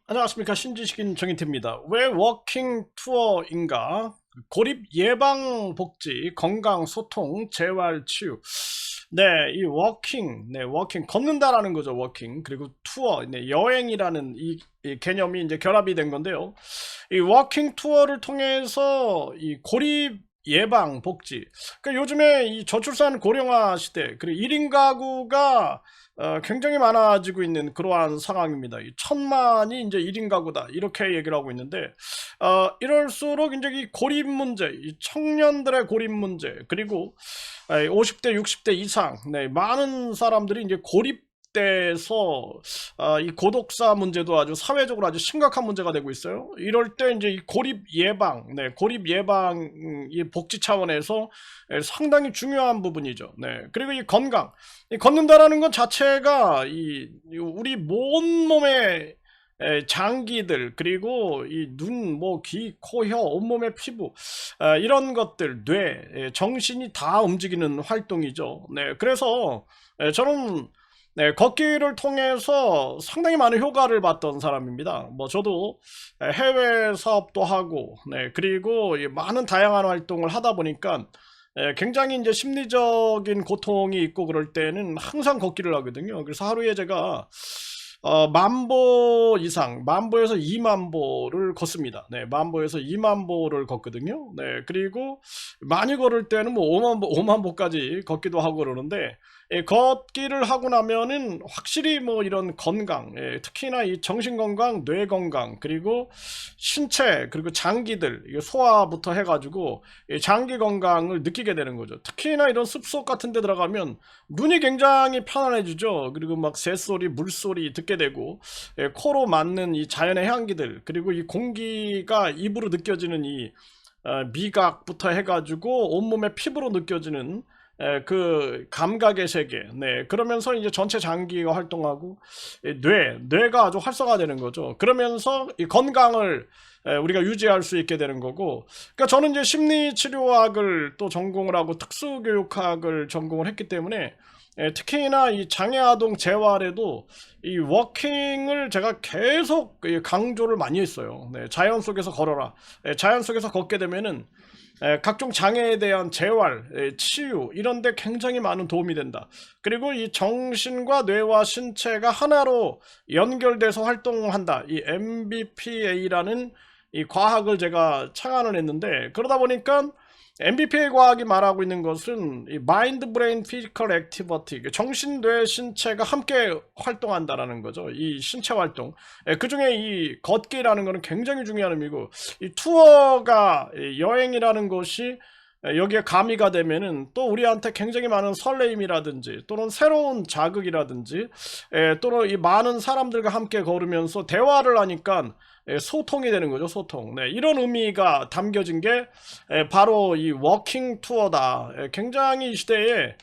안녕하십니까. 신지식인 정인태입니다. 왜 워킹 투어인가? 고립 예방 복지, 건강, 소통, 재활, 치유. 네, 워킹, 걷는다라는 거죠, 워킹. 그리고 투어, 네, 여행이라는 이 개념이 이제 결합이 된 건데요. 이 워킹 투어를 통해서 이 고립 예방 복지. 그러니까 요즘에 이 저출산 고령화 시대, 그리고 1인 가구가 굉장히 많아지고 있는 그러한 상황입니다. 이 천만이 이제 1인 가구다 이렇게 얘기를 하고 있는데 이럴수록 이제 이 고립 문제, 이 청년들의 고립 문제, 그리고 50대, 60대 이상 네, 많은 사람들이 이제 고립돼서 이 고독사 문제도 아주 사회적으로 아주 심각한 문제가 되고 있어요. 이럴 때 이제 이 고립 예방 이 복지 차원에서 상당히 중요한 부분이죠. 네, 그리고 이 건강, 이 걷는다라는 것 자체가 이 우리 온몸의 장기들, 그리고 이 눈, 뭐, 귀, 코, 혀, 온몸의 피부, 이런 것들, 뇌, 정신이 다 움직이는 활동이죠. 네, 그래서 저는 네, 걷기를 통해서 상당히 많은 효과를 봤던 사람입니다. 뭐 저도 해외 사업도 하고, 네, 그리고 이 많은 다양한 활동을 하다 보니까 굉장히 이제 심리적인 고통이 있고 그럴 때는 항상 걷기를 하거든요. 그래서 하루에 제가 만보 이상, 만보에서 2만보를 걷습니다. 네, 만보에서 2만보를 걷거든요. 네, 그리고 많이 걸을 때는 뭐 5만보까지 걷기도 하고 그러는데, 걷기를 하고 나면은 확실히 뭐 이런 건강, 특히나 이 정신 건강, 뇌 건강, 그리고 신체, 그리고 장기들, 소화부터 해가지고 장기 건강을 느끼게 되는 거죠. 특히나 이런 숲속 같은 데 들어가면 눈이 굉장히 편안해지죠. 그리고 막 새소리, 물소리 듣게 되고, 코로 맞는 이 자연의 향기들, 그리고 이 공기가 입으로 느껴지는 이 미각부터 해가지고 온몸의 피부로 느껴지는 그 감각의 세계. 네, 그러면서 이제 전체 장기가 활동하고 뇌가 아주 활성화되는 거죠. 그러면서 이 건강을 우리가 유지할 수 있게 되는 거고. 그러니까 저는 이제 심리치료학을 또 전공을 하고 특수교육학을 전공을 했기 때문에 특히나 이 장애아동 재활에도 이 워킹을 제가 계속 강조를 많이 했어요. 네, 자연 속에서 걸어라. 자연 속에서 걷게 되면은 각종 장애에 대한 재활, 치유 이런 데 굉장히 많은 도움이 된다. 그리고 이 정신과 뇌와 신체가 하나로 연결돼서 활동한다. 이 MBPA라는 이 과학을 제가 창안을 했는데, 그러다 보니까 MBPA 과학이 말하고 있는 것은 이 마인드 브레인 피지컬 액티비티, 정신 뇌 신체가 함께 활동한다라는 거죠. 이 신체 활동. 그중에 이 걷기라는 것은 굉장히 중요한 의미고, 이 투어가 여행이라는 것이 여기에 가미가 되면은 또 우리한테 굉장히 많은 설레임이라든지 또는 새로운 자극이라든지 또는 이 많은 사람들과 함께 걸으면서 대화를 하니까 소통이 되는 거죠. 소통. 네, 이런 의미가 담겨진 게 바로 이 워킹 투어다. 굉장히 이 시대에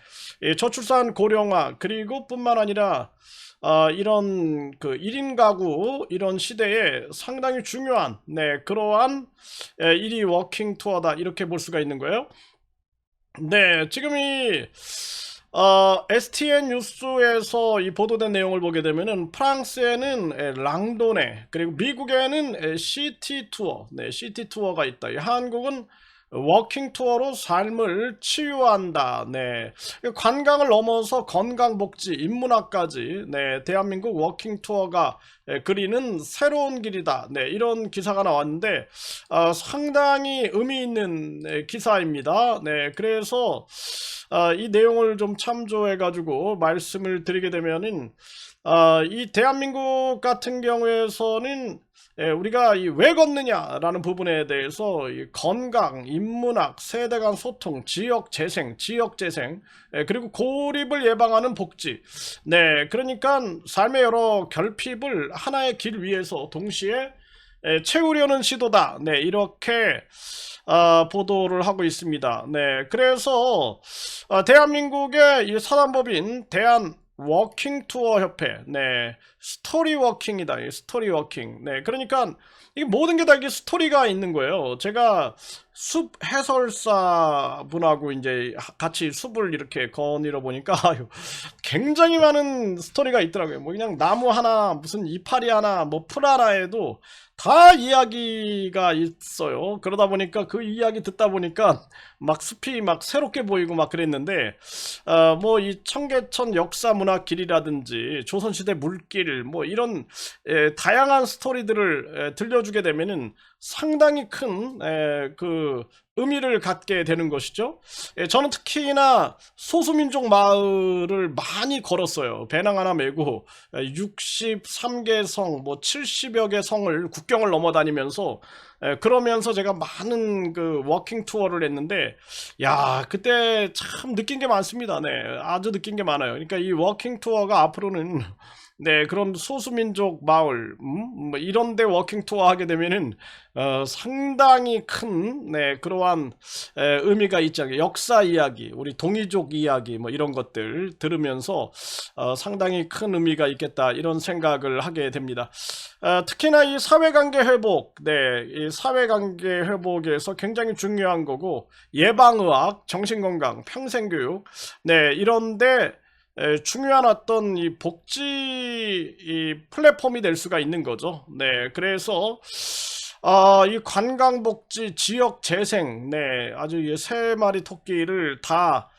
저출산 고령화, 그리고 뿐만 아니라 이런 그 1인 가구 이런 시대에 상당히 중요한 그러한 1위 워킹 투어다 이렇게 볼 수가 있는 거예요. 네, 지금 이 STN 뉴스에서 이 보도된 내용을 보게 되면은 프랑스에는 랑도네, 그리고 미국에는 시티 투어, 네, 시티 투어가 있다. 한국은 워킹 투어로 삶을 치유한다. 네, 관광을 넘어서 건강 복지, 인문학까지 대한민국 워킹 투어가 그리는 새로운 길이다. 네, 이런 기사가 나왔는데 상당히 의미 있는 기사입니다. 네, 그래서 이 내용을 좀 참조해 가지고 말씀을 드리게 되면은 이 대한민국 같은 경우에서는 우리가 왜 걷느냐라는 부분에 대해서 이 건강, 인문학, 세대 간 소통, 지역 재생, 그리고 고립을 예방하는 복지. 네, 그러니까 삶의 여러 결핍을 하나의 길 위에서 동시에 채우려는 시도다. 네, 이렇게 보도를 하고 있습니다. 네, 그래서 대한민국의 이 사단법인 대한 워킹 투어 협회, 네, 스토리 워킹이다. 이 스토리 워킹. 네, 그러니까 이게 모든 게 다 이게 스토리가 있는 거예요. 제가 숲 해설사 분하고 이제 같이 숲을 이렇게 거닐어 보니까 아유, 굉장히 많은 스토리가 있더라고요. 뭐 그냥 나무 하나, 무슨 이파리 하나, 뭐 풀 하나에도 다 이야기가 있어요. 그러다 보니까 그 이야기 듣다 보니까 막 숲이 막 새롭게 보이고 막 그랬는데, 뭐 이 청계천 역사 문화 길이라든지 조선시대 물길 뭐 이런 다양한 스토리들을 들려주게 되면은 상당히 큰 그 의미를 갖게 되는 것이죠. 저는 특히나 소수민족 마을을 많이 걸었어요. 배낭 하나 메고 63개 성, 뭐 70여 개 성을 국경을 넘어 다니면서 그러면서 제가 많은 그 워킹 투어를 했는데, 야, 그때 참 느낀 게 많습니다. 네, 아주 느낀 게 많아요. 그러니까 이 워킹 투어가 앞으로는 네, 그런 소수민족 마을, 뭐 이런 데 워킹 투어 하게 되면은, 상당히 큰, 네, 그러한, 의미가 있지 않게, 역사 이야기, 우리 동이족 이야기, 뭐 이런 것들 들으면서, 상당히 큰 의미가 있겠다, 이런 생각을 하게 됩니다. 특히나 이 사회관계 회복, 네, 이 사회관계 회복에서 굉장히 중요한 거고, 예방의학, 정신건강, 평생교육, 네, 이런데, 중요한 어떤 이 복지 이 플랫폼이 될 수가 있는 거죠. 네, 그래서 이 관광복지 지역 재생, 네, 아주 이 세 마리 토끼를 다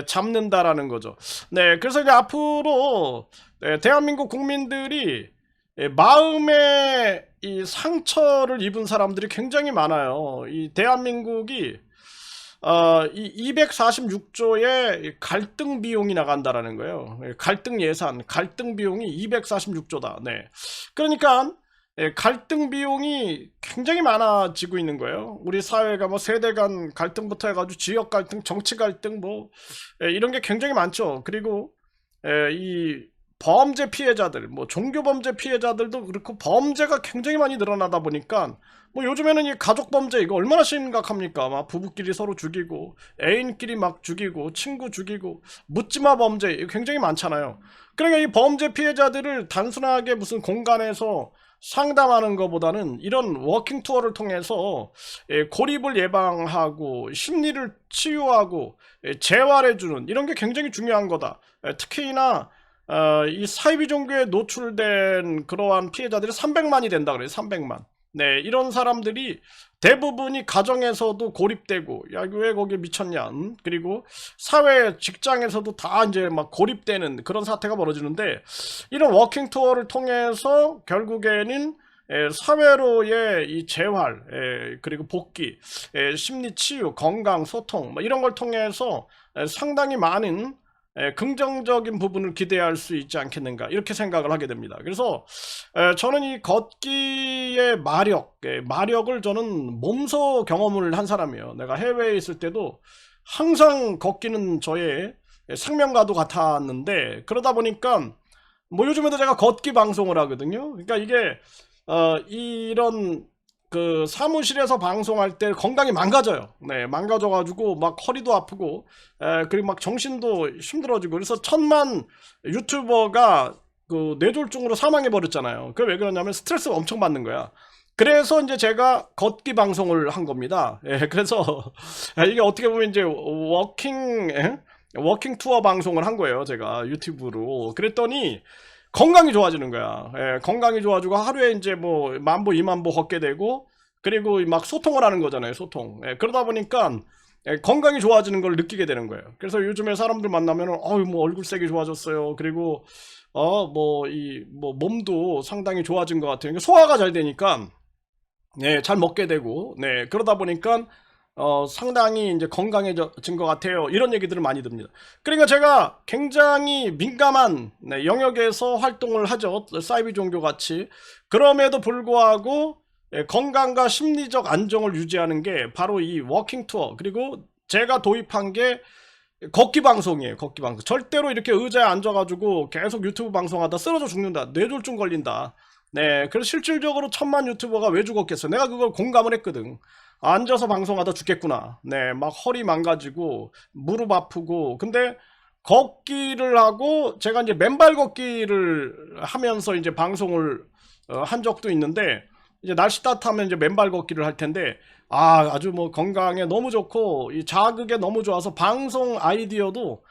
잡는다라는 거죠. 네, 그래서 이제 앞으로 대한민국 국민들이 마음에 이 상처를 입은 사람들이 굉장히 많아요. 이 대한민국이 이 246조의 갈등 비용이 나간다라는 거예요. 갈등 예산, 갈등 비용이 246조다. 네. 그러니까 갈등 비용이 굉장히 많아지고 있는 거예요. 우리 사회가 뭐 세대 간 갈등부터 해가지고 지역 갈등, 정치 갈등 뭐 이런 게 굉장히 많죠. 그리고 이 범죄 피해자들, 뭐 종교 범죄 피해자들도 그렇고 범죄가 굉장히 많이 늘어나다 보니까 뭐 요즘에는 이 가족 범죄 이거 얼마나 심각합니까? 막 부부끼리 서로 죽이고 애인끼리 막 죽이고 친구 죽이고 묻지마 범죄 이거 굉장히 많잖아요. 그러니까 이 범죄 피해자들을 단순하게 무슨 공간에서 상담하는 것보다는 이런 워킹 투어를 통해서 고립을 예방하고 심리를 치유하고 재활해주는 이런 게 굉장히 중요한 거다. 특히나 이 사이비 종교에 노출된 그러한 피해자들이 300만이 된다 그래요. 300만. 네, 이런 사람들이 대부분이 가정에서도 고립되고, 야, 왜 거기 미쳤냐? 그리고 사회, 직장에서도 다 이제 막 고립되는 그런 사태가 벌어지는데, 이런 워킹 투어를 통해서 결국에는 사회로의 이 재활, 그리고 복귀, 심리 치유, 건강, 소통, 뭐 이런 걸 통해서 상당히 많은 긍정적인 부분을 기대할 수 있지 않겠는가 이렇게 생각을 하게 됩니다. 그래서 저는 이 걷기의 마력을 저는 몸소 경험을 한 사람이에요. 내가 해외에 있을 때도 항상 걷기는 저의 생명과도 같았는데, 그러다 보니까 뭐 요즘에도 제가 걷기 방송을 하거든요. 그러니까 이게 이런 그 사무실에서 방송할 때 건강이 망가져요. 네, 망가져가지고 막 허리도 아프고, 그리고 막 정신도 힘들어지고, 그래서 1,000만 유튜버가 그 뇌졸중으로 사망해 버렸잖아요. 그게 왜 그러냐면 스트레스가 엄청 받는 거야. 그래서 이제 제가 걷기 방송을 한 겁니다. 그래서 이게 어떻게 보면 이제 워킹 투어 방송을 한 거예요. 제가 유튜브로. 그랬더니 건강이 좋아지는 거야. 건강이 좋아지고 하루에 이제 뭐 10,000보, 20,000보 걷게 되고, 그리고 막 소통을 하는 거잖아요. 소통. 그러다 보니까 건강이 좋아지는 걸 느끼게 되는 거예요. 그래서 요즘에 사람들 만나면은 뭐 얼굴색이 좋아졌어요. 그리고 뭐 몸도 상당히 좋아진 것 같아요. 그러니까 소화가 잘 되니까 잘 먹게 되고, 네, 그러다 보니까 상당히 이제 건강해진 것 같아요. 이런 얘기들을 많이 듭니다. 그러니까 제가 굉장히 민감한 영역에서 활동을 하죠. 사이비 종교 같이. 그럼에도 불구하고 건강과 심리적 안정을 유지하는 게 바로 이 워킹 투어. 그리고 제가 도입한 게 걷기 방송이에요. 걷기 방송. 절대로 이렇게 의자에 앉아가지고 계속 유튜브 방송하다 쓰러져 죽는다. 뇌졸중 걸린다. 네, 그래서 실질적으로 1,000만 유튜버가 왜 죽었겠어? 내가 그걸 공감을 했거든. 앉아서 방송하다 죽겠구나. 네, 막 허리 망가지고 무릎 아프고. 근데 걷기를 하고 제가 이제 맨발 걷기를 하면서 이제 방송을 한 적도 있는데 이제 날씨 따뜻하면 이제 맨발 걷기를 할 텐데 아주 뭐 건강에 너무 좋고 이 자극에 너무 좋아서 방송 아이디어도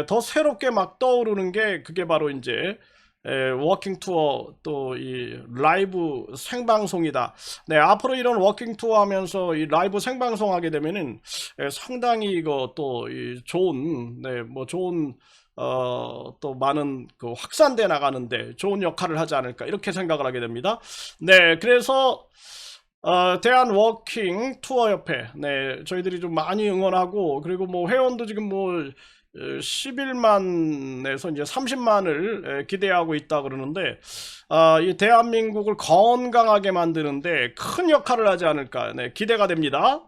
더 새롭게 막 떠오르는 게 그게 바로 이제 워킹 투어 또 이 라이브 생방송이다. 네, 앞으로 이런 워킹 투어 하면서 이 라이브 생방송 하게 되면은 상당히 이거 또 이 좋은 뭐 좋은 또 많은 그 확산돼 나가는데 좋은 역할을 하지 않을까 이렇게 생각을 하게 됩니다. 네, 그래서 대한 워킹 투어 협회 네 저희들이 좀 많이 응원하고 그리고 뭐 회원도 지금 뭐 11만에서 이제 30만을 기대하고 있다 그러는데 이 대한민국을 건강하게 만드는데 큰 역할을 하지 않을까 네, 기대가 됩니다.